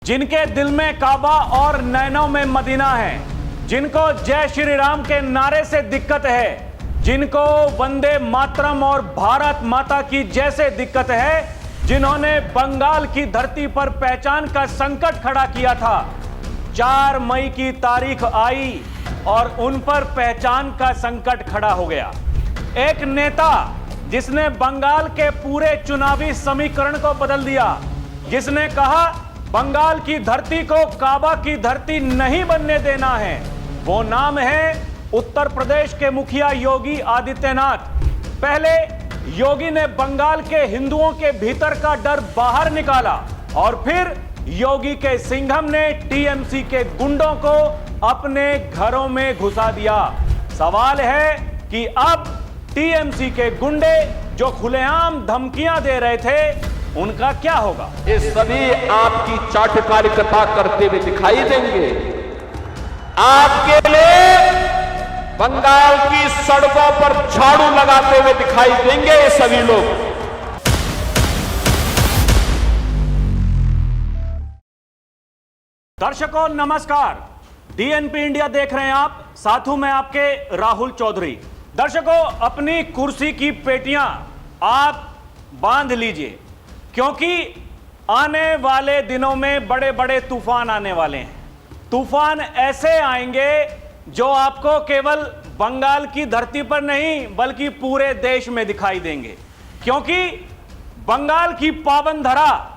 जिनके दिल में काबा और नैनों में मदीना है, जिनको जय श्री राम के नारे से दिक्कत है, जिनको वंदे मातरम और भारत माता की जैसे दिक्कत है, जिन्होंने बंगाल की धरती पर पहचान का संकट खड़ा किया था। 4 मई की तारीख आई और उन पर पहचान का संकट खड़ा हो गया। एक नेता जिसने बंगाल के पूरे चुनावी समीकरण को बदल दिया, जिसने कहा बंगाल की धरती को काबा की धरती नहीं बनने देना है, वो नाम है उत्तर प्रदेश के मुखिया योगी आदित्यनाथ। पहले योगी ने बंगाल के हिंदुओं के भीतर का डर बाहर निकाला और फिर योगी के सिंघम ने टीएमसी के गुंडों को अपने घरों में घुसा दिया। सवाल है कि अब टीएमसी के गुंडे जो खुलेआम धमकियां दे रहे थे, उनका क्या होगा? ये सभी आपकी चाटकारिता करते हुए दिखाई देंगे। आपके लिए बंगाल की सड़कों पर झाड़ू लगाते हुए दिखाई देंगे ये सभी लोग। दर्शकों नमस्कार, डीएनपी इंडिया देख रहे हैं आप, साथ हूं मैं आपके राहुल चौधरी। दर्शकों, अपनी कुर्सी की पेटियां आप बांध लीजिए, क्योंकि आने वाले दिनों में बड़े बड़े तूफान आने वाले हैं। तूफान ऐसे आएंगे जो आपको केवल बंगाल की धरती पर नहीं बल्कि पूरे देश में दिखाई देंगे, क्योंकि बंगाल की पावन धरा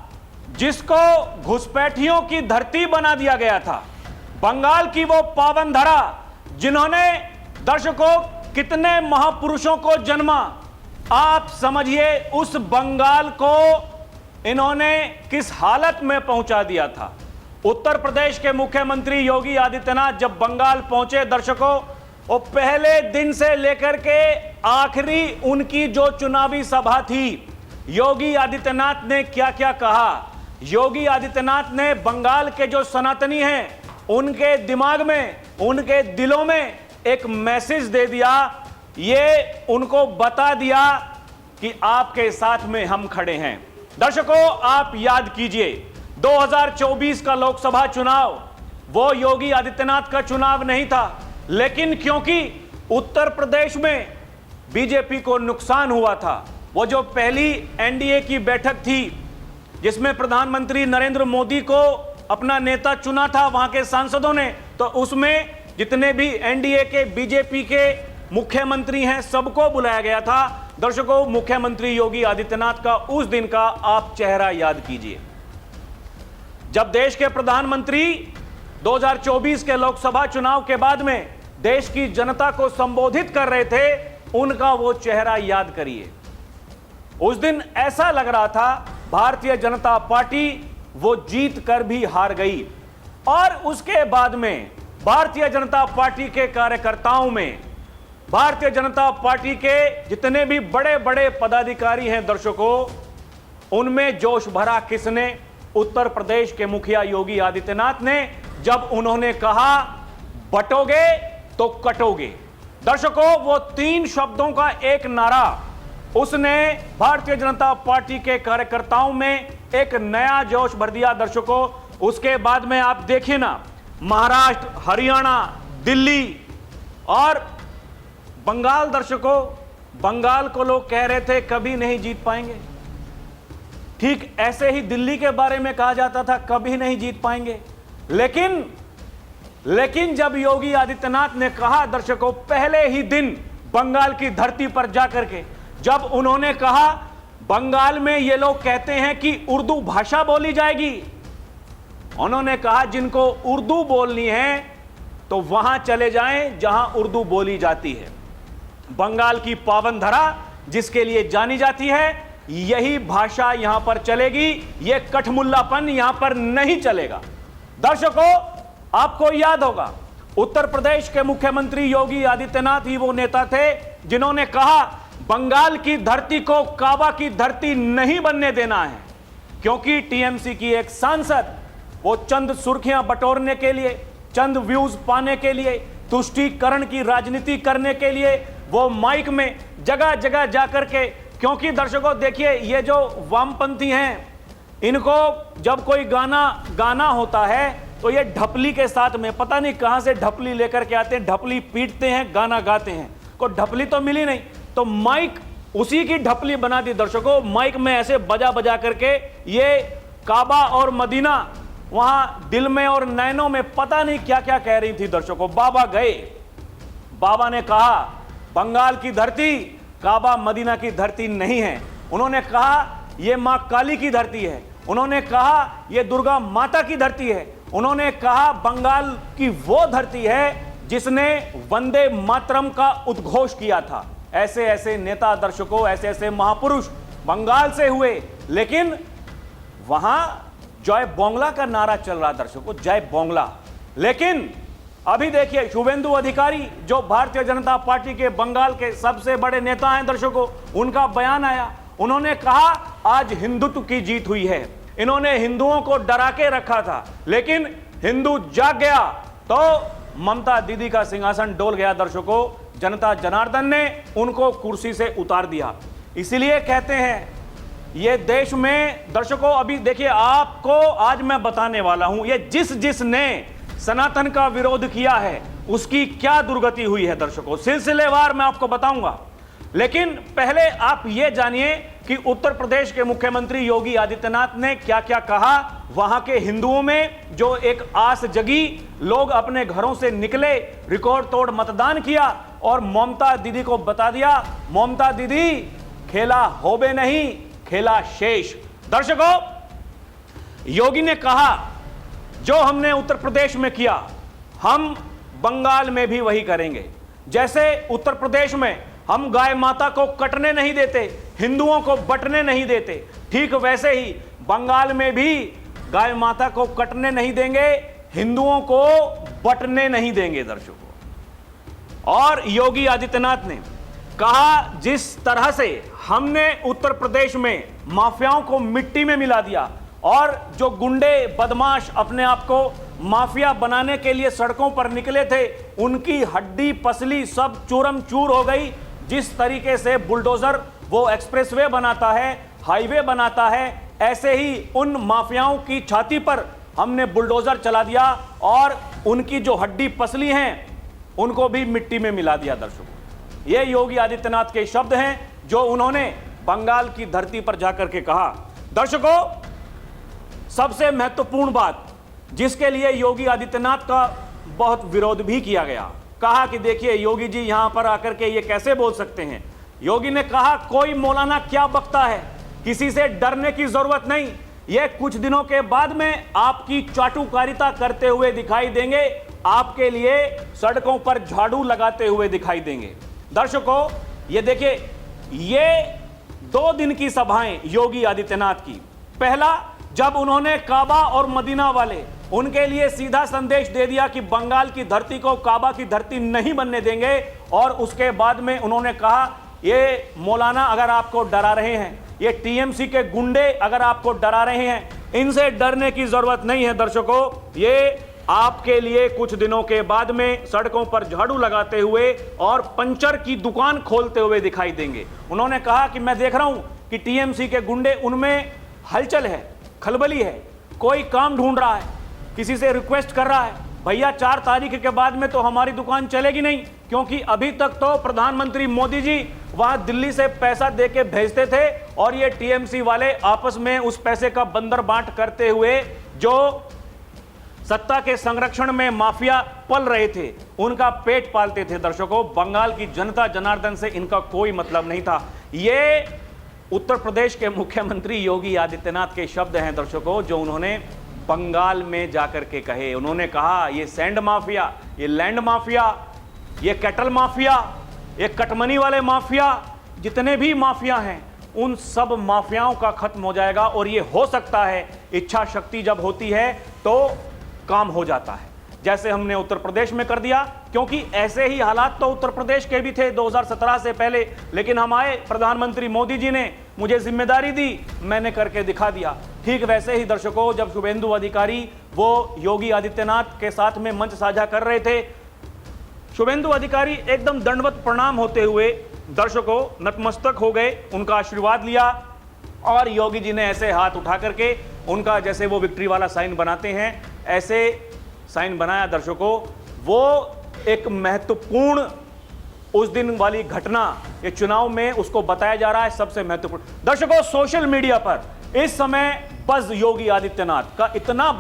जिसको घुसपैठियों की धरती बना दिया गया था, बंगाल की वो पावन धरा जिन्होंने दर्शकों कितने महापुरुषों को जन्मा, आप समझिए उस बंगाल को इन्होंने किस हालत में पहुंचा दिया था। उत्तर प्रदेश के मुख्यमंत्री योगी आदित्यनाथ जब बंगाल पहुंचे दर्शकों, वो पहले दिन से लेकर के आखिरी उनकी जो चुनावी सभा थी, योगी आदित्यनाथ ने क्या क्या कहा। योगी आदित्यनाथ ने बंगाल के जो सनातनी हैं उनके दिमाग में, उनके दिलों में एक मैसेज दे दिया, ये उनको बता दिया कि आपके साथ में हम खड़े हैं। दर्शकों, आप याद कीजिए 2024 का लोकसभा चुनाव वो योगी आदित्यनाथ का चुनाव नहीं था, लेकिन क्योंकि उत्तर प्रदेश में बीजेपी को नुकसान हुआ था, वो जो पहली एनडीए की बैठक थी जिसमें प्रधानमंत्री नरेंद्र मोदी को अपना नेता चुना था वहां के सांसदों ने, तो उसमें जितने भी एनडीए के बीजेपी के मुख्यमंत्री हैं सबको बुलाया गया था। दर्शकों, मुख्यमंत्री योगी आदित्यनाथ का उस दिन का आप चेहरा याद कीजिए, जब देश के प्रधानमंत्री 2024 के लोकसभा चुनाव के बाद में देश की जनता को संबोधित कर रहे थे, उनका वो चेहरा याद करिए। उस दिन ऐसा लग रहा था भारतीय जनता पार्टी वो जीत कर भी हार गई, और उसके बाद में भारतीय जनता पार्टी के कार्यकर्ताओं में, भारतीय जनता पार्टी के जितने भी बड़े बड़े पदाधिकारी हैं दर्शकों, उनमें जोश भरा किसने? उत्तर प्रदेश के मुखिया योगी आदित्यनाथ ने, जब उन्होंने कहा बटोगे तो कटोगे। दर्शकों, वो 3 शब्दों का एक नारा उसने भारतीय जनता पार्टी के कार्यकर्ताओं में एक नया जोश भर दिया। दर्शकों, उसके बाद में आप देखिए ना, महाराष्ट्र, हरियाणा, दिल्ली और बंगाल, दर्शकों बंगाल को लोग कह रहे थे कभी नहीं जीत पाएंगे। ठीक ऐसे ही दिल्ली के बारे में कहा जाता था कभी नहीं जीत पाएंगे। लेकिन जब योगी आदित्यनाथ ने कहा दर्शकों, पहले ही दिन बंगाल की धरती पर जाकर के, जब उन्होंने कहा बंगाल में ये लोग कहते हैं कि उर्दू भाषा बोली जाएगी, उन्होंने कहा जिनको उर्दू बोलनी है तो वहां चले जाएं जहां उर्दू बोली जाती है। बंगाल की पावन धरा जिसके लिए जानी जाती है, यही भाषा यहां पर चलेगी, यह कठमुल्लापन यहां पर नहीं चलेगा। दर्शकों, आपको याद होगा उत्तर प्रदेश के मुख्यमंत्री योगी आदित्यनाथ ही वो नेता थे जिन्होंने कहा बंगाल की धरती को काबा की धरती नहीं बनने देना है, क्योंकि टीएमसी की एक सांसद वो चंद सुर्खियां बटोरने के लिए, चंद व्यूज पाने के लिए, तुष्टीकरण की राजनीति करने के लिए वो माइक में जगह जगह जाकर के, क्योंकि दर्शकों देखिए ये जो वामपंथी हैं इनको जब कोई गाना होता है तो ये ढपली के साथ में, पता नहीं कहां से ढपली लेकर के आते हैं, ढपली पीटते हैं, गाना गाते हैं। को ढपली तो मिली नहीं, तो माइक उसी की ढपली बना दी दर्शकों। माइक में ऐसे बजा बजा करके ये काबा और मदीना, वहां दिल में और नैनों में पता नहीं क्या क्या कह रही थी दर्शकों। बाबा गए, बाबा ने कहा बंगाल की धरती काबा मदीना की धरती नहीं है। उन्होंने कहा यह मां काली की धरती है। उन्होंने कहा यह दुर्गा माता की धरती है। उन्होंने कहा बंगाल की वो धरती है जिसने वंदे मातरम का उद्घोष किया था। ऐसे ऐसे नेता दर्शकों, ऐसे ऐसे महापुरुष बंगाल से हुए, लेकिन वहां जय बोंगला का नारा चल रहा दर्शकों, जय बोंगला। लेकिन अभी देखिए शुभेंदु अधिकारी जो भारतीय जनता पार्टी के बंगाल के सबसे बड़े नेता हैं दर्शकों, उनका बयान आया। उन्होंने कहा आज हिंदुत्व की जीत हुई है। इन्होंने हिंदुओं को डरा के रखा था, लेकिन हिंदू जाग गया तो ममता दीदी का सिंहासन डोल गया दर्शकों। जनता जनार्दन ने उनको कुर्सी से उतार दिया। इसीलिए कहते हैं ये देश में दर्शकों, अभी देखिए आपको आज मैं बताने वाला हूं, ये जिसने सनातन का विरोध किया है उसकी क्या दुर्गति हुई है दर्शकों, सिलसिलेवार मैं आपको बताऊंगा। लेकिन पहले आप ये जानिए कि उत्तर प्रदेश के मुख्यमंत्री योगी आदित्यनाथ ने क्या क्या कहा। वहां के हिंदुओं में जो एक आस जगी, लोग अपने घरों से निकले, रिकॉर्ड तोड़ मतदान किया और ममता दीदी को बता दिया, ममता दीदी खेला होबे नहीं, खेला शेष। दर्शकों, योगी ने कहा जो हमने उत्तर प्रदेश में किया हम बंगाल में भी वही करेंगे। जैसे उत्तर प्रदेश में हम गाय माता को कटने नहीं देते, हिंदुओं को बंटने नहीं देते, ठीक वैसे ही बंगाल में भी गाय माता को कटने नहीं देंगे, हिंदुओं को बंटने नहीं देंगे दर्शकों। और योगी आदित्यनाथ ने कहा जिस तरह से हमने उत्तर प्रदेश में माफियाओं को मिट्टी में मिला दिया और जो गुंडे बदमाश अपने आप को माफिया बनाने के लिए सड़कों पर निकले थे, उनकी हड्डी पसली सब चूरम चूर हो गई। जिस तरीके से बुलडोजर वो एक्सप्रेसवे बनाता है, हाईवे बनाता है, ऐसे ही उन माफियाओं की छाती पर हमने बुलडोजर चला दिया और उनकी जो हड्डी पसली हैं उनको भी मिट्टी में मिला दिया दर्शकों। ये योगी आदित्यनाथ के शब्द हैं जो उन्होंने बंगाल की धरती पर जाकर के कहा। दर्शकों, सबसे महत्वपूर्ण बात जिसके लिए योगी आदित्यनाथ का बहुत विरोध भी किया गया, कहा कि देखिए योगी जी यहां पर आकर के ये कैसे बोल सकते हैं। योगी ने कहा कोई मौलाना क्या बकता है, किसी से डरने की जरूरत नहीं, ये कुछ दिनों के बाद में आपकी चाटुकारिता करते हुए दिखाई देंगे, आपके लिए सड़कों पर झाड़ू लगाते हुए दिखाई देंगे। दर्शकों, ये देखिए ये 2 दिन की सभाएं योगी आदित्यनाथ की। पहला, जब उन्होंने काबा और मदीना वाले उनके लिए सीधा संदेश दे दिया कि बंगाल की धरती को काबा की धरती नहीं बनने देंगे, और उसके बाद में उन्होंने कहा ये मौलाना अगर आपको डरा रहे हैं, ये टीएमसी के गुंडे अगर आपको डरा रहे हैं, इनसे डरने की जरूरत नहीं है दर्शकों, ये आपके लिए कुछ दिनों के बाद में सड़कों पर झाड़ू लगाते हुए और पंचर की दुकान खोलते हुए दिखाई देंगे। उन्होंने कहा कि मैं देख रहा हूं कि टीएमसी के गुंडे, उनमें हलचल है, खलबली है, कोई काम ढूंढ रहा है, किसी से रिक्वेस्ट कर रहा है, भैया 4 तारीख के बाद में तो हमारी दुकान चलेगी नहीं, क्योंकि अभी तक तो प्रधानमंत्री मोदी जी वहां दिल्ली से पैसा देके भेजते थे और ये टीएमसी वाले आपस में उस पैसे का बंदर बांट करते हुए जो सत्ता के संरक्षण में माफिया पल रहे थे उनका पेट पालते थे। दर्शकों, बंगाल की जनता जनार्दन से इनका कोई मतलब नहीं था। ये उत्तर प्रदेश के मुख्यमंत्री योगी आदित्यनाथ के शब्द हैं दर्शकों, जो उन्होंने बंगाल में जाकर के कहे। उन्होंने कहा ये सैंड माफिया, ये लैंड माफिया, ये कैटल माफिया, ये कटमनी वाले माफिया, जितने भी माफिया हैं उन सब माफियाओं का खत्म हो जाएगा। और ये हो सकता है, इच्छा शक्ति जब होती है तो काम हो जाता है, जैसे हमने उत्तर प्रदेश में कर दिया, क्योंकि ऐसे ही हालात तो उत्तर प्रदेश के भी थे 2017 से पहले, लेकिन हमारे प्रधानमंत्री मोदी जी ने मुझे जिम्मेदारी दी, मैंने करके दिखा दिया। ठीक वैसे ही दर्शकों, जब शुभेंदु अधिकारी वो योगी आदित्यनाथ के साथ में मंच साझा कर रहे थे, शुभेंदु अधिकारी एकदम दंडवत प्रणाम होते हुए दर्शकों नतमस्तक हो गए, उनका आशीर्वाद लिया और योगी जी ने ऐसे हाथ उठा करके उनका जैसे वो विक्ट्री वाला साइन बनाते हैं ऐसे साइन बनाया। दर्शकों, वो एक महत्वपूर्ण उस दिन वाली घटना ये चुनाव में उसको बताया जा रहा है सबसे महत्वपूर्ण। दर्शकों, सोशल मीडिया पर इस समय बज़ योगी आदित्यनाथ का इतना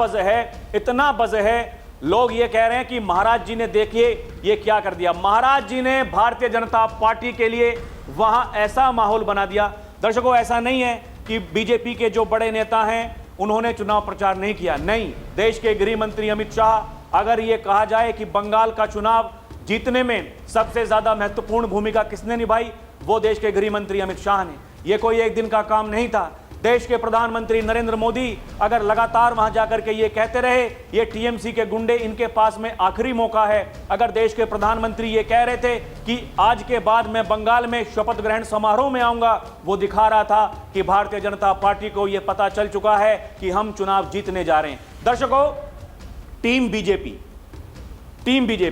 बज़ है, लोग ये कह रहे हैं कि महाराज जी ने देखिए ये क्या कर दिया। महाराज जी ने भारतीय जनता पार्टी के लिए वहां ऐसा माहौल बना दिया। दर्शकों, ऐसा नहीं है कि बीजेपी के जो बड़े नेता हैं उन्होंने चुनाव प्रचार नहीं किया। नहीं, देश के गृह मंत्री अमित शाह, अगर ये कहा जाए कि बंगाल का चुनाव जीतने में सबसे ज्यादा महत्वपूर्ण भूमिका किसने निभाई, वो देश के गृह मंत्री अमित शाह ने। ये कोई एक दिन का काम नहीं था। देश के प्रधानमंत्री नरेंद्र मोदी अगर लगातार वहां जाकर के ये कहते रहे ये टीएमसी के गुंडे, इनके पास में आखिरी मौका है, अगर देश के प्रधानमंत्री ये कह रहे थे कि आज के बाद मैं बंगाल में शपथ ग्रहण समारोह में आऊंगा, वो दिखा रहा था कि भारतीय जनता पार्टी को ये पता चल चुका है कि हम चुनाव जीतने जा रहे हैं। दर्शकों, टीम बीजेपी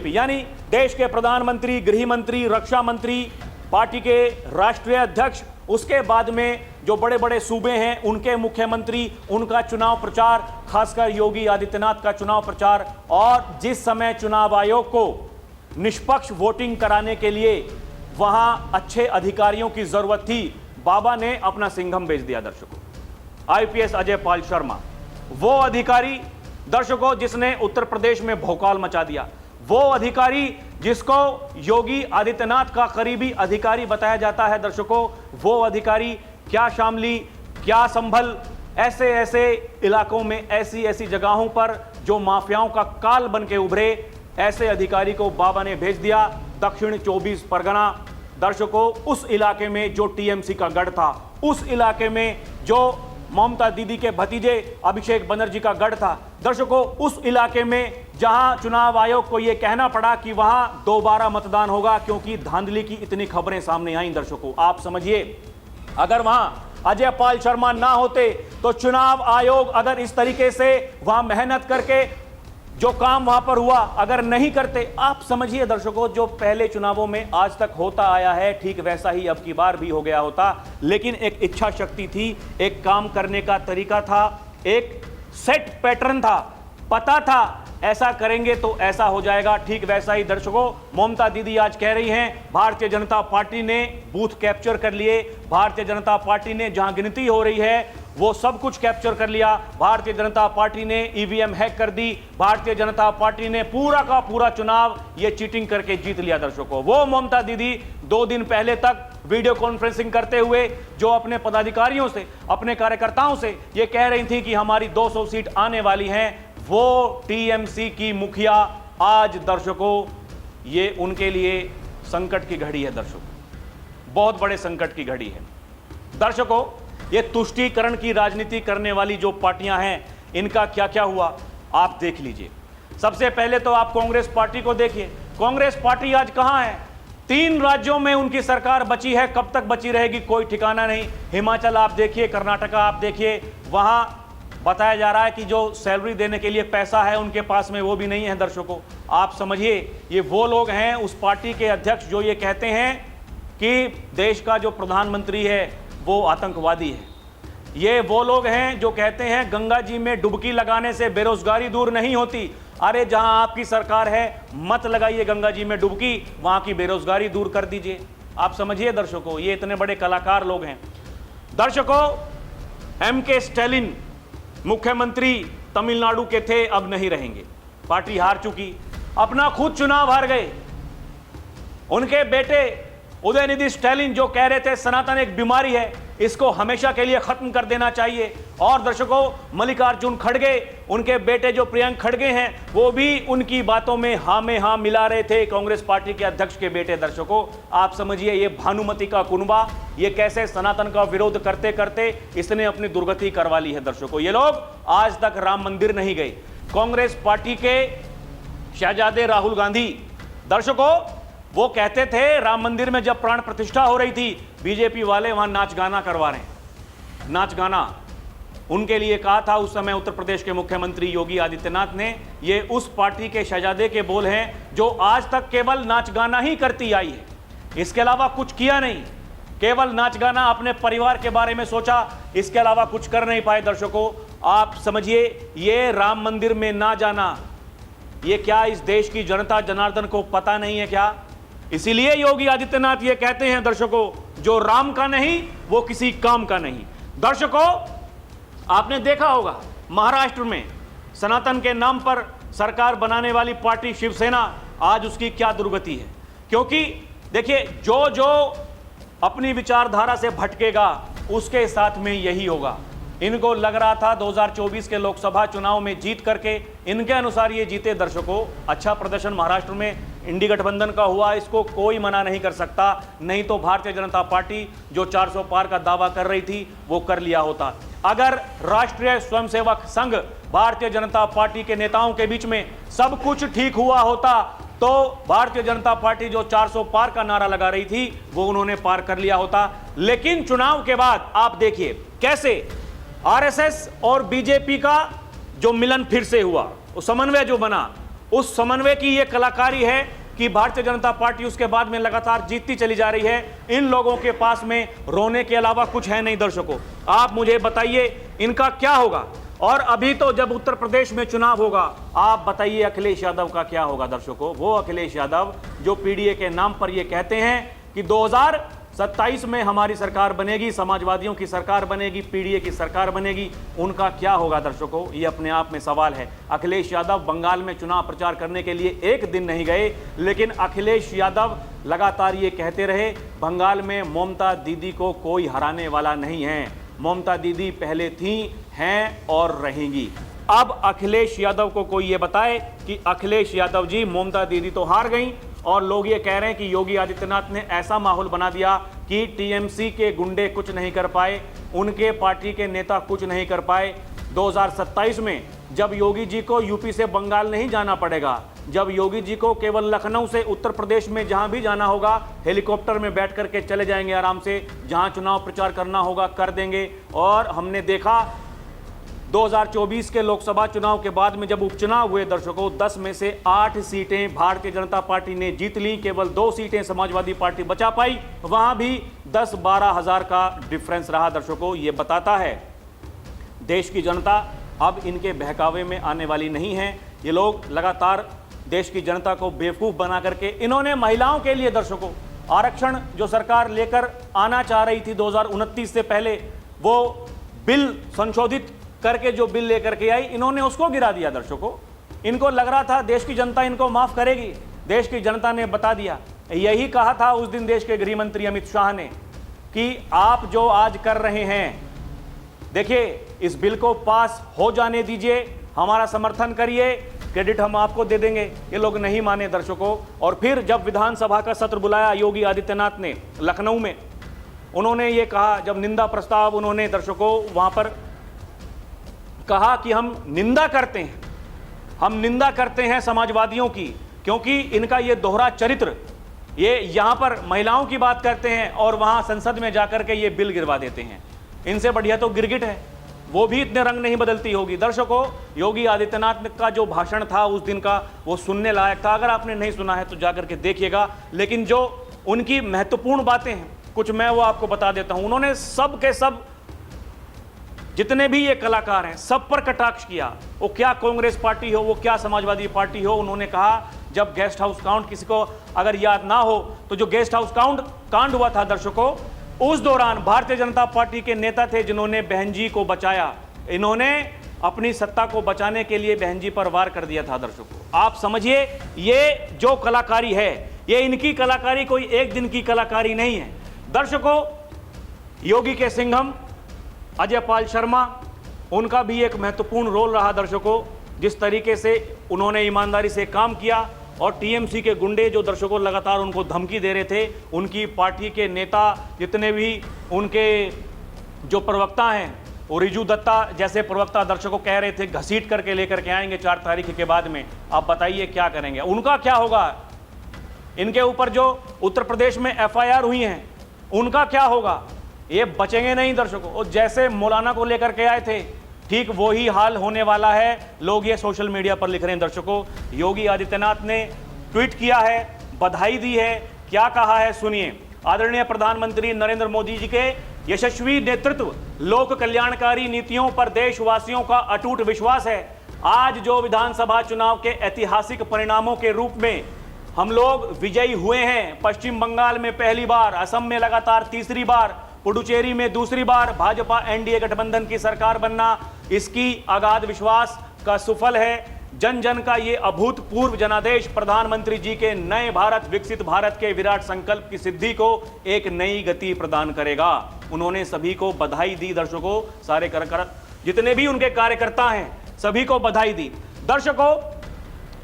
यानी देश के प्रधानमंत्री, गृह मंत्री, रक्षा मंत्री, पार्टी के राष्ट्रीय अध्यक्ष, उसके बाद में जो बड़े बड़े सूबे हैं उनके मुख्यमंत्री, उनका चुनाव प्रचार, खासकर योगी आदित्यनाथ का चुनाव प्रचार। और जिस समय चुनाव आयोग को निष्पक्ष वोटिंग कराने के लिए वहां अच्छे अधिकारियों की जरूरत थी, बाबा ने अपना सिंघम भेज दिया। दर्शकों, आईपीएस अजय पाल शर्मा, वो अधिकारी दर्शकों जिसने उत्तर प्रदेश में भौकाल मचा दिया, वो अधिकारी जिसको योगी आदित्यनाथ का करीबी अधिकारी बताया जाता है। दर्शकों, वो अधिकारी क्या शामली, क्या संभल, ऐसे ऐसे इलाकों में, ऐसी ऐसी जगहों पर जो माफियाओं का काल बन के उभरे, ऐसे अधिकारी को बाबा ने भेज दिया दक्षिण 24 परगना। दर्शकों, उस इलाके में जो टीएमसी का गढ़ था, उस इलाके में जो ममता दीदी के भतीजे अभिषेक बनर्जी का गढ़ था। दर्शकों, उस इलाके में जहां चुनाव आयोग को यह कहना पड़ा कि वहां दोबारा मतदान होगा क्योंकि धांधली की इतनी खबरें सामने आई। दर्शकों, आप समझिए, अगर वहां अजय पाल शर्मा ना होते तो चुनाव आयोग अगर इस तरीके से वहां मेहनत करके जो काम वहां पर हुआ अगर नहीं करते, आप समझिए दर्शकों, जो पहले चुनावों में आज तक होता आया है ठीक वैसा ही अब की बार भी हो गया होता। लेकिन एक इच्छा शक्ति थी, एक काम करने का तरीका था, एक सेट पैटर्न था, पता था ऐसा करेंगे तो ऐसा हो जाएगा। ठीक वैसा ही दर्शकों, ममता दीदी आज कह रही हैं भारतीय जनता पार्टी ने बूथ कैप्चर कर लिए, भारतीय जनता पार्टी ने जहां गिनती हो रही है वो सब कुछ कैप्चर कर लिया, भारतीय जनता पार्टी ने ईवीएम हैक कर दी, भारतीय जनता पार्टी ने पूरा का पूरा चुनाव ये चीटिंग करके जीत लिया। दर्शकों, वो ममता दीदी 2 दिन पहले तक वीडियो कॉन्फ्रेंसिंग करते हुए जो अपने पदाधिकारियों से, अपने कार्यकर्ताओं से ये कह रही थी कि हमारी 200 सीट आने वाली हैं, वो टीएमसी की मुखिया आज दर्शकों ये उनके लिए संकट की घड़ी है। दर्शकों, बहुत बड़े संकट की घड़ी है। दर्शकों, ये तुष्टीकरण की राजनीति करने वाली जो पार्टियां हैं इनका क्या क्या हुआ आप देख लीजिए। सबसे पहले तो आप कांग्रेस पार्टी को देखिए। कांग्रेस पार्टी आज कहां है? 3 राज्यों में उनकी सरकार बची है, कब तक बची रहेगी कोई ठिकाना नहीं। हिमाचल आप देखिए, कर्नाटका आप देखिए, वहां बताया जा रहा है कि जो सैलरी देने के लिए पैसा है उनके पास में वो भी नहीं है। दर्शकों, आप समझिए, ये वो लोग हैं उस पार्टी के अध्यक्ष जो ये कहते हैं कि देश का जो प्रधानमंत्री है वो आतंकवादी है। ये वो लोग हैं जो कहते हैं गंगा जी में डुबकी लगाने से बेरोजगारी दूर नहीं होती। अरे जहां आपकी सरकार है मत लगाइए गंगा जी में डुबकी, वहां की बेरोजगारी दूर कर दीजिए। आप समझिए दर्शकों, ये इतने बड़े कलाकार लोग हैं। दर्शकों, एमके स्टैलिन मुख्यमंत्री तमिलनाडु के थे, अब नहीं रहेंगे, पार्टी हार चुकी, अपना खुद चुनाव हार गए। उनके बेटे उदयनिधि स्टैलिन जो कह रहे थे सनातन एक बीमारी है, इसको हमेशा के लिए खत्म कर देना चाहिए। और दर्शकों, मल्लिकार्जुन खड़गे, उनके बेटे जो प्रियंक खड़गे हैं, वो भी उनकी बातों में हाँ में हाँ मिला रहे थे, कांग्रेस पार्टी के अध्यक्ष के बेटे। दर्शकों, आप समझिए, ये भानुमति का कुनबा, ये कैसे सनातन का विरोध करते करते इसने अपनी दुर्गति करवा ली है। दर्शकों, ये लोग आज तक राम मंदिर नहीं गए। कांग्रेस पार्टी के शहजादे राहुल गांधी, दर्शकों, वो कहते थे राम मंदिर में जब प्राण प्रतिष्ठा हो रही थी, बीजेपी वाले वहां नाच गाना करवा रहे हैं। नाच गाना उनके लिए कहा था उस समय उत्तर प्रदेश के मुख्यमंत्री योगी आदित्यनाथ ने। ये उस पार्टी के शहजादे के बोल हैं जो आज तक केवल नाच गाना ही करती आई है, इसके अलावा कुछ किया नहीं। केवल नाच गाना, अपने परिवार के बारे में सोचा, इसके अलावा कुछ कर नहीं पाए। दर्शकों, आप समझिए, ये राम मंदिर में ना जाना, ये क्या इस देश की जनता जनार्दन को पता नहीं है क्या? इसीलिए योगी आदित्यनाथ ये कहते हैं दर्शकों, जो राम का नहीं वो किसी काम का नहीं। दर्शकों, आपने देखा होगा महाराष्ट्र में सनातन के नाम पर सरकार बनाने वाली पार्टी शिवसेना, आज उसकी क्या दुर्गति है। क्योंकि देखिए, जो जो अपनी विचारधारा से भटकेगा उसके साथ में यही होगा। इनको लग रहा था 2024 के लोकसभा चुनाव में जीत करके, इनके अनुसार ये जीते। दर्शकों, अच्छा प्रदर्शन महाराष्ट्र में इंडी गठबंधन का हुआ, इसको कोई मना नहीं कर सकता। नहीं तो भारतीय जनता पार्टी जो 400 पार का दावा कर रही थी वो कर लिया होता। अगर राष्ट्रीय स्वयंसेवक संघ भारतीय जनता पार्टी के नेताओं के बीच में सब कुछ ठीक हुआ होता तो भारतीय जनता पार्टी जो 400 पार का नारा लगा रही थी वो उन्होंने पार कर लिया होता। लेकिन चुनाव के बाद आप देखिए कैसे आरएसएस और बीजेपी का जो मिलन फिर से हुआ, उस समन्वय जो बना, उस समन्वय की ये कलाकारी है कि भारतीय जनता पार्टी उसके बाद में लगातार जीतती चली जा रही है। इन लोगों के पास में रोने के अलावा कुछ है नहीं। दर्शकों, आप मुझे बताइए इनका क्या होगा। और अभी तो जब उत्तर प्रदेश में चुनाव होगा, आप बताइए अखिलेश यादव का क्या होगा। दर्शकों, वो अखिलेश यादव जो पीडीए के नाम पर ये कहते हैं कि 2027 में हमारी सरकार बनेगी, समाजवादियों की सरकार बनेगी, पीडीए की सरकार बनेगी, उनका क्या होगा। दर्शकों, ये अपने आप में सवाल है। अखिलेश यादव बंगाल में चुनाव प्रचार करने के लिए एक दिन नहीं गए, लेकिन अखिलेश यादव लगातार ये कहते रहे बंगाल में ममता दीदी को कोई हराने वाला नहीं है। ममता दीदी पहले थी, हैं और रहेंगी। अब अखिलेश यादव को कोई ये बताए कि अखिलेश यादव जी, ममता दीदी तो हार गई और लोग ये कह रहे हैं कि योगी आदित्यनाथ ने ऐसा माहौल बना दिया कि टीएमसी के गुंडे कुछ नहीं कर पाए, उनके पार्टी के नेता कुछ नहीं कर पाए। 2027 में जब योगी जी को यूपी से बंगाल नहीं जाना पड़ेगा, जब योगी जी को केवल लखनऊ से उत्तर प्रदेश में जहां भी जाना होगा हेलीकॉप्टर में बैठ करके चले जाएंगे आराम से, जहां चुनाव प्रचार करना होगा कर देंगे। और हमने देखा 2024 के लोकसभा चुनाव के बाद में जब उपचुनाव हुए, दर्शकों, 10 में से 8 सीटें भारतीय जनता पार्टी ने जीत ली, केवल 2 सीटें समाजवादी पार्टी बचा पाई। वहां भी 10-12 हजार का डिफरेंस रहा। दर्शकों, ये बताता है देश की जनता अब इनके बहकावे में आने वाली नहीं है। ये लोग लगातार देश की जनता को बेवकूफ़ बना करके, इन्होंने महिलाओं के लिए दर्शकों आरक्षण जो सरकार लेकर आना चाह रही थी 2029 से पहले, वो बिल संशोधित करके जो बिल लेकर के आई, इन्होंने उसको गिरा दिया। दर्शकों, इनको लग रहा था देश की जनता इनको माफ करेगी, देश की जनता ने बता दिया। यही कहा था उस दिन देश के गृह मंत्री अमित शाह ने कि आप जो आज कर रहे हैं, देखिए इस बिल को पास हो जाने दीजिए, हमारा समर्थन करिए, क्रेडिट हम आपको दे देंगे। ये लोग नहीं माने। दर्शकों, और फिर जब विधानसभा का सत्र बुलाया योगी आदित्यनाथ ने लखनऊ में, उन्होंने ये कहा, जब निंदा प्रस्ताव उन्होंने दर्शकों वहां पर कहा कि हम निंदा करते हैं समाजवादियों की, क्योंकि इनका ये दोहरा चरित्र, ये यहां पर महिलाओं की बात करते हैं और वहां संसद में जाकर के ये बिल गिरवा देते हैं। इनसे बढ़िया तो गिरगिट है, वो भी इतने रंग नहीं बदलती होगी। दर्शकों, योगी आदित्यनाथ का जो भाषण था उस दिन का, वो सुनने लायक था। अगर आपने नहीं सुना है तो जाकर के देखिएगा। लेकिन जो उनकी महत्वपूर्ण बातें हैं कुछ, मैं वो आपको बता देता हूं। उन्होंने सब के सब जितने भी ये कलाकार हैं सब पर कटाक्ष किया, वो क्या कांग्रेस पार्टी हो, वो क्या समाजवादी पार्टी हो। उन्होंने कहा जब गेस्ट हाउस काउंट, किसी को अगर याद ना हो तो जो गेस्ट हाउस कांड हुआ था दर्शकों, उस दौरान भारतीय जनता पार्टी के नेता थे जिन्होंने बहन जी को बचाया। इन्होंने अपनी सत्ता को बचाने के लिए बहन जी पर वार कर दिया था। दर्शकों, आप समझिए, ये जो कलाकारी है, ये इनकी कलाकारी कोई एक दिन की कलाकारी नहीं है। दर्शकों, योगी के सिंघम अजय पाल शर्मा, उनका भी एक महत्वपूर्ण रोल रहा। दर्शकों, जिस तरीके से उन्होंने ईमानदारी से काम किया, और टीएमसी के गुंडे जो दर्शकों लगातार उनको धमकी दे रहे थे, उनकी पार्टी के नेता जितने भी उनके जो प्रवक्ता हैं, वो रिजू दत्ता जैसे प्रवक्ता दर्शकों कह रहे थे घसीट करके लेकर के आएंगे 4 तारीख के बाद में। आप बताइए क्या करेंगे, उनका क्या होगा। इनके ऊपर जो उत्तर प्रदेश में एफआईआर हुई हैं उनका क्या होगा, ये बचेंगे नहीं। दर्शकों, और जैसे मौलाना को लेकर के आए थे, ठीक वही हाल होने वाला है। लोग ये सोशल मीडिया पर लिख रहे हैं। दर्शकों, योगी आदित्यनाथ ने ट्वीट किया है, बधाई दी है, क्या कहा है सुनिए। आदरणीय प्रधानमंत्री नरेंद्र मोदी जी के यशस्वी नेतृत्व, लोक कल्याणकारी नीतियों पर देशवासियों का अटूट विश्वास है। आज जो विधानसभा चुनाव के ऐतिहासिक परिणामों के रूप में हम लोग विजयी हुए हैं, पश्चिम बंगाल में पहली बार, असम में लगातार तीसरी बार, पुडुचेरी में दूसरी बार भाजपा एनडीए गठबंधन की सरकार बनना, इसकी अगाध विश्वास का सुफल है। जन जन का ये अभूतपूर्व जनादेश प्रधानमंत्री जी के नए भारत, विकसित भारत के विराट संकल्प की सिद्धि को एक नई गति प्रदान करेगा। उन्होंने सभी को बधाई दी। दर्शकों, सारे जितने भी उनके कार्यकर्ता हैं सभी को बधाई दी। दर्शकों,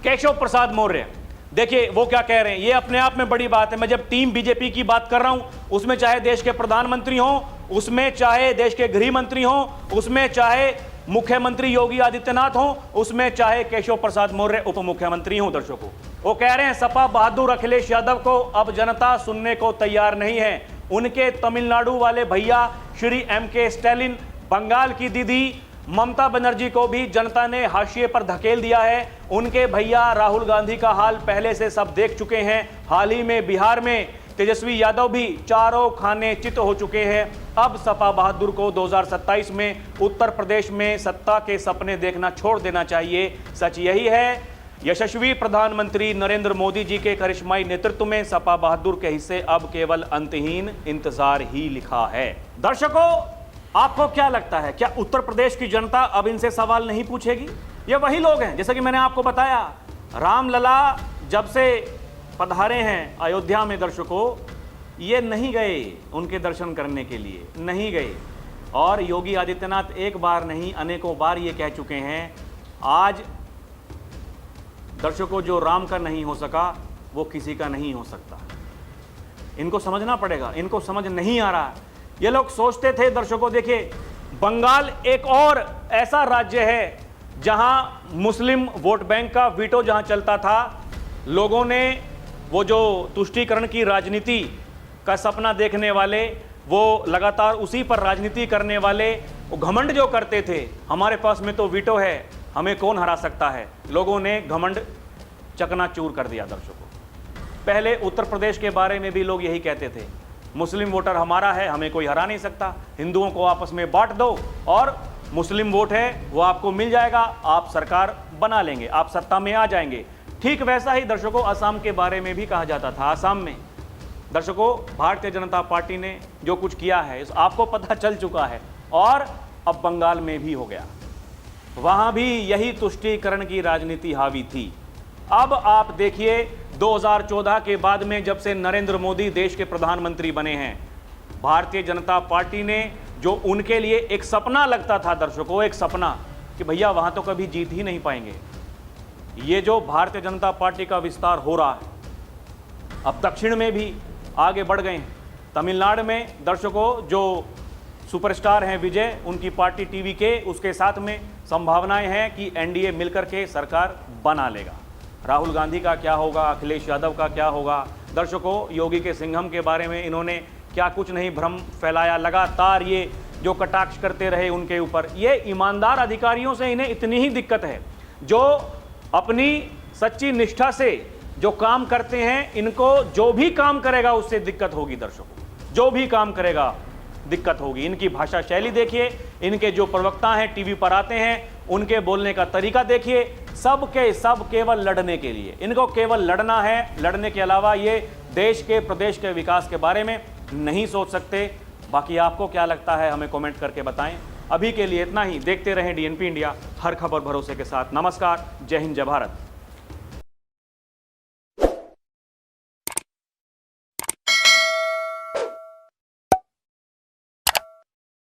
केशव प्रसाद मौर्य, देखिए वो क्या कह रहे हैं, ये अपने आप में बड़ी बात है। मैं जब टीम बीजेपी की बात कर रहा हूं, उसमें चाहे देश के प्रधानमंत्री हों, उसमें चाहे देश के गृह मंत्री हों, उसमें चाहे मुख्यमंत्री योगी आदित्यनाथ हों, उसमें चाहे केशव प्रसाद मौर्य उप मुख्यमंत्री हों। दर्शकों, वो कह रहे हैं सपा बहादुर अखिलेश यादव को अब जनता सुनने को तैयार नहीं है। उनके तमिलनाडु वाले भैया श्री एमके स्टैलिन, बंगाल की दीदी ममता बनर्जी को भी जनता ने हाशिए पर धकेल दिया है। उनके भैया राहुल गांधी का हाल पहले से सब देख चुके हैं। हाल ही में बिहार में तेजस्वी यादव भी चारों खाने चित हो चुके हैं। अब सपा बहादुर को 2027 में उत्तर प्रदेश में सत्ता के सपने देखना छोड़ देना चाहिए। सच यही है, यशस्वी प्रधानमंत्री नरेंद्र मोदी जी के करिश्माई नेतृत्व में सपा बहादुर के हिस्से अब केवल अंतहीन इंतजार ही लिखा है। दर्शकों, आपको क्या लगता है, क्या उत्तर प्रदेश की जनता अब इनसे सवाल नहीं पूछेगी? ये वही लोग हैं, जैसा कि मैंने आपको बताया, रामलला जब से पधारे हैं अयोध्या में, दर्शकों, ये नहीं गए उनके दर्शन करने के लिए, नहीं गए। और योगी आदित्यनाथ एक बार नहीं अनेकों बार ये कह चुके हैं, आज दर्शकों जो राम का नहीं हो सका वो किसी का नहीं हो सकता। इनको समझना पड़ेगा, इनको समझ नहीं आ रहा। ये लोग सोचते थे, दर्शकों देखिए, बंगाल एक और ऐसा राज्य है जहां मुस्लिम वोट बैंक का वीटो जहां चलता था, लोगों ने वो जो तुष्टीकरण की राजनीति का सपना देखने वाले, वो लगातार उसी पर राजनीति करने वाले, वो घमंड जो करते थे, हमारे पास में तो वीटो है, हमें कौन हरा सकता है, लोगों ने घमंड चकनाचूर कर दिया। दर्शकों, पहले उत्तर प्रदेश के बारे में भी लोग यही कहते थे, मुस्लिम वोटर हमारा है, हमें कोई हरा नहीं सकता, हिंदुओं को आपस में बांट दो और मुस्लिम वोट है वो आपको मिल जाएगा, आप सरकार बना लेंगे, आप सत्ता में आ जाएंगे। ठीक वैसा ही दर्शकों असम के बारे में भी कहा जाता था। असम में दर्शकों भारतीय जनता पार्टी ने जो कुछ किया है आपको पता चल चुका है, और अब बंगाल में भी हो गया, वहां भी यही तुष्टीकरण की राजनीति हावी थी। अब आप देखिए 2014 के बाद में जब से नरेंद्र मोदी देश के प्रधानमंत्री बने हैं, भारतीय जनता पार्टी ने जो उनके लिए एक सपना लगता था, दर्शकों एक सपना कि भैया वहां तो कभी जीत ही नहीं पाएंगे, ये जो भारतीय जनता पार्टी का विस्तार हो रहा है, अब दक्षिण में भी आगे बढ़ गए हैं। तमिलनाडु में दर्शकों जो सुपरस्टार हैं विजय, उनकी पार्टी टीवी के, उसके साथ में संभावनाएं हैं कि एनडीए मिलकर के सरकार बना लेगा। राहुल गांधी का क्या होगा, अखिलेश यादव का क्या होगा, दर्शकों योगी के सिंघम के बारे में इन्होंने क्या कुछ नहीं भ्रम फैलाया, लगातार ये जो कटाक्ष करते रहे उनके ऊपर। ये ईमानदार अधिकारियों से इन्हें इतनी ही दिक्कत है, जो अपनी सच्ची निष्ठा से जो काम करते हैं, इनको जो भी काम करेगा उससे दिक्कत होगी। दर्शकों, जो भी काम करेगा दिक्कत होगी। इनकी भाषा शैली देखिए, इनके जो प्रवक्ता हैं टीवी पर आते हैं, उनके बोलने का तरीका देखिए, सब के सब केवल लड़ने के लिए, इनको केवल लड़ना है। लड़ने के अलावा ये देश के प्रदेश के विकास के बारे में नहीं सोच सकते। बाकी आपको क्या लगता है हमें कमेंट करके बताएं। अभी के लिए इतना ही। देखते रहें डीएनपी इंडिया, हर खबर भरोसे के साथ। नमस्कार, जय हिंद, जय भारत।